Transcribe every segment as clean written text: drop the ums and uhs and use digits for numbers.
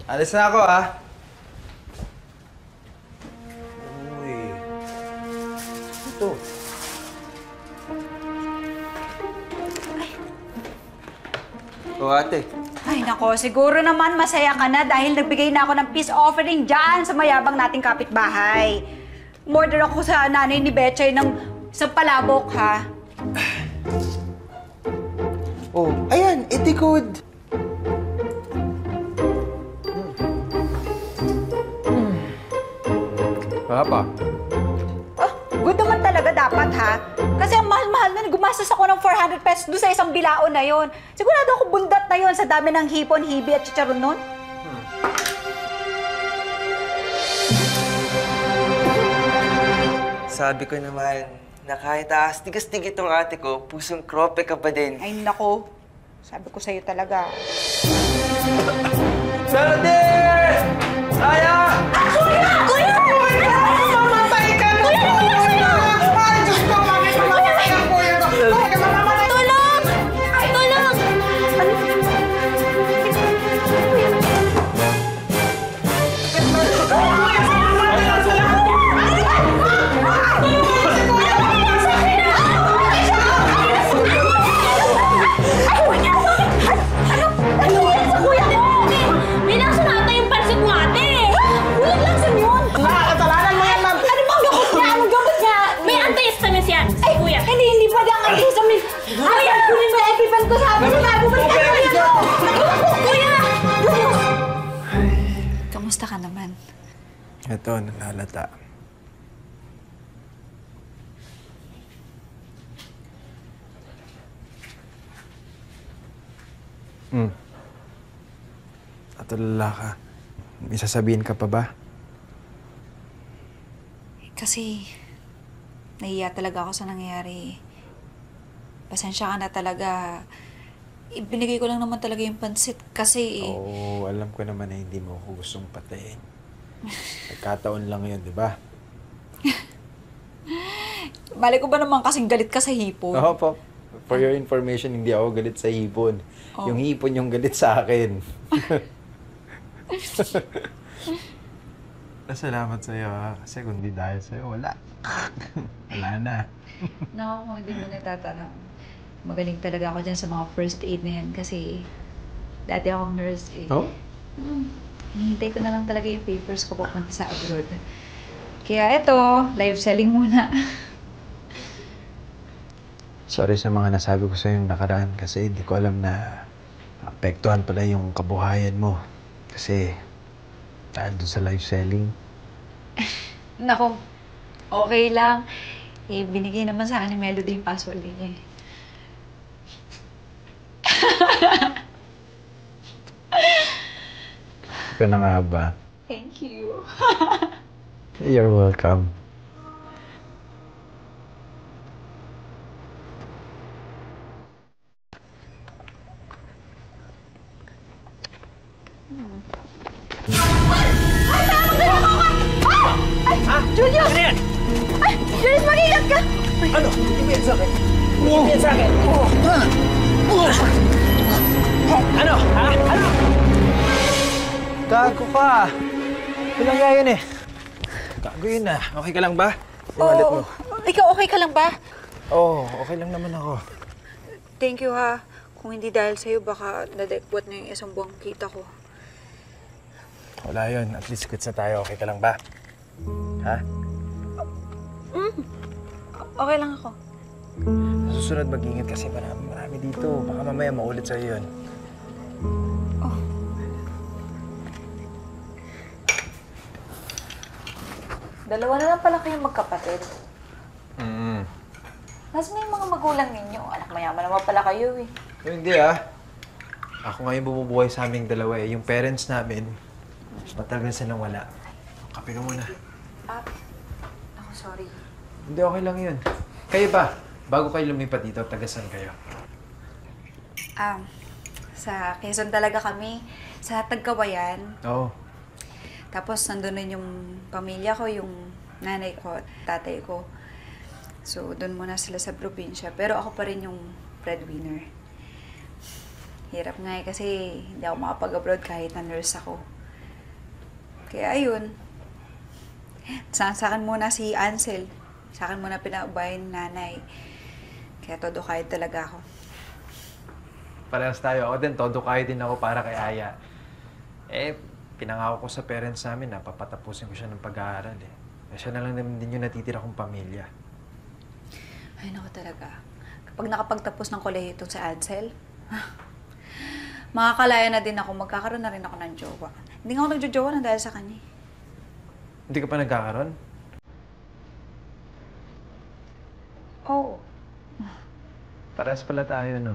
Alis na ako, ha? Uy. Ito. O, ate. Ay, nako, siguro naman masaya ka na dahil nagbigay na ako ng peace offering dyan sa mayabang nating kapitbahay. Murder ako sa nanay ni Betchay ng isang palabok, ha? Oh, ayan, iti good. Papa. Oh, good naman talaga dapat, ha? Kasi ang mahal-mahal na, gumastos ako ng 400 pesos doon sa isang bilaon na yon. Sigurado ako bundat na yon sa dami ng hipon, hibi at chicharon nun. Sabi ko naman, na kahit tigas-tig itong ate ko, pusong krope ka pa din. Ay, nako. Sabi ko sa'yo talaga. Melody! Saya! Kuya! Kuya! Mamatay ka na! Kuya, naman sa'yo! Ay, Diyos ko! Bakit mamatay ang kuya ko? Bakit mamatay? Tulong! Tulong! Hindi pa lang ang isamin. Kuya, kunin mo epipan ko sa amin. Bumalik ka, kuya! Kuya! Kamusta ka naman? Ito, nalalata. Natulala ka. May sasabihin ka pa ba? Kasi, nahiya talaga ako sa nangyayari. Pasensya ka na talaga. Ibinigay ko lang naman talaga yung pansit kasi... Oo, alam ko naman na hindi mo ako gustong patayin. Nagkataon lang yun, di ba? Mali ko ba naman kasing galit ka sa hipon? Oo po. For your information, hindi ako galit sa hipon. Oh. Yung hipon yung galit sa akin. Salamat sa'yo, ha? Kasi kung di dahil sa'yo, wala. Wala na. Naku, kung hindi mo natatanong. Magaling talaga ako dyan sa mga first aid na yan kasi dati akong nurse eh. Oh? Hihintay ko na lang talaga yung papers ko papunta sa abroad. Kaya eto, live selling muna. Sorry sa mga nasabi ko sa'yo yung nakaraan kasi hindi ko alam na apektuhan pala yung kabuhayan mo. Kasi dahil doon sa live selling. Nako, okay lang. Eh, binigay naman sa akin ni Melody yung password niya eh. Ito na nga ba? Thank you. You're welcome. Julius! Ano yan? Ay! Julius, mag-ingat ka! Ano? Hindi yan sa akin. Hindi yan sa akin. Ano? Ha? Ano? Gago ka! Walang nga yun eh. Gago yun ah. Okay ka lang ba? Iwalit mo. Ikaw okay ka lang ba? Oo, okay lang naman ako. Thank you ha. Kung hindi dahil sa'yo, baka nadekbot na yung isang buwang kita ko. Wala yun. At least quits na tayo. Okay ka lang ba? Ha? Okay lang ako. Sa susunod mag-ingat kasi marami dito. Baka mamaya maulit sa'yo yun. Dalawa na lang pala kayong magkapatid. Mm. Nasaan na yung mga magulang ninyo? Anak, mayaman naman pala kayo eh. Hindi ah. Ako ngayon bumubuhay sa aming dalawa eh. Yung parents namin, matagal silang wala. Kape ka muna. Ako sorry. Hindi, okay lang yun. Kayo ba? Bago kayo lumipat dito, taga-saan kayo? Sa Quezon talaga kami. Sa Tagkawayan. Oo. Tapos nandun nun yung pamilya ko, yung nanay ko, tatay ko. So, doon muna sila sa probinsya. Pero ako pa rin yung breadwinner. Hirap nga eh, kasi hindi ako makapag-abroad kahit na nurse ako. Kaya ayun. Sa akin muna si Ansel. Sa akin muna pinaubayan ng nanay. Kaya todo kahit talaga ako. Parehas tayo. Ako din, todo kayo din ako para kay Aya. Pinangako ko sa parents namin na papatapusin ko siya ng pag-aaral eh. Siya na lang naman din yung natitira kong pamilya. Ay, naku talaga. Kapag nakapagtapos ng kolehiyo itong si Ansel, makakalaya na din ako. Magkakaroon na rin ako ng jowa. Hindi nga ako nagjojowa na dahil sa kanya. Hindi ka pa nagkakaroon? Oo. Parehas pala tayo, no?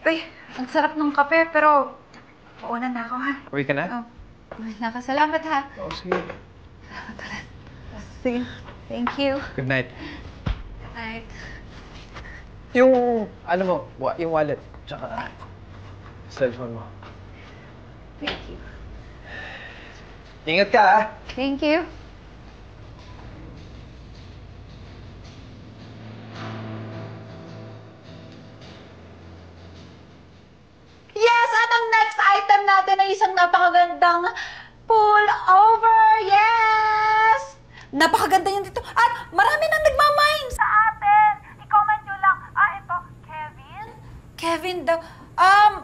Uy, ang sarap ng kape, pero mauna na ako, ha? Uwi ka na? Oh, nakasalamat, ha? Oo, sige. Sige. Thank you. Good night. Good night. Yung, ano mo, yung wallet, tsaka cellphone mo. Thank you. Ingat ka, ah! Thank you. Yes! At ang next item natin ay isang napakagandang pullover! Yes! Napakaganda yan dito. At marami nang nagmamine sa atin. I-comment nyo lang. Ito, Kevin? Kevin daw.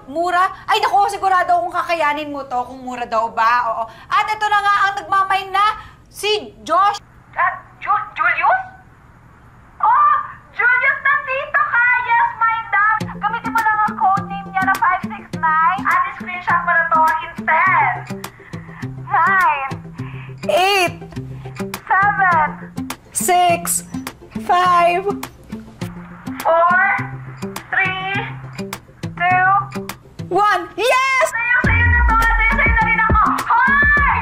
Mura? Ay, naku, sigurado akong kakayanin mo to kung mura daw ba. Oo. At ito na nga ang nagmamine na si Josh. Julius? Oh, Julius, nandito ka! Yes, mine daw. Gamitin mo lang ang code name niya na 569 at screenshot mo na to instead. 9, 8, 7, 6, 5, 4, 3, 2, 1. Yes! Sayo na to! Sayo na rin ako! Hoy!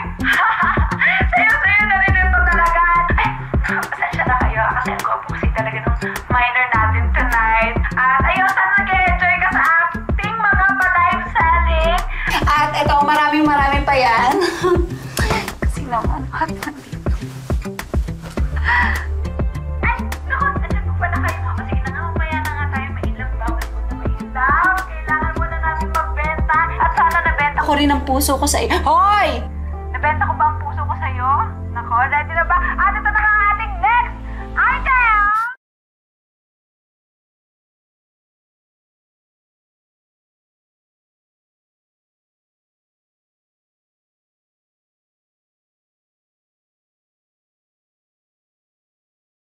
Sayo na rin ito talaga. Ay, pasensya na kayo kasi ang gwapusi talaga ng minor natin tonight. At ayun, sana nag-enjoy ka sa ating mga pa-live selling. At ito, maraming pa yan. Kasi naman, hot na dito. Ay, naku, andyan po pala kayo. O sige na nga, mamaya na nga tayo mailang. Bawal mo na mailang. Kailangan mo na namin magbenta. At sana nabenta ko rin ang puso ko sa iyo. Hoy! Nabenta ko ba ang puso ko sa iyo? Nako, ready na ba? At ito na nga ang ating next item!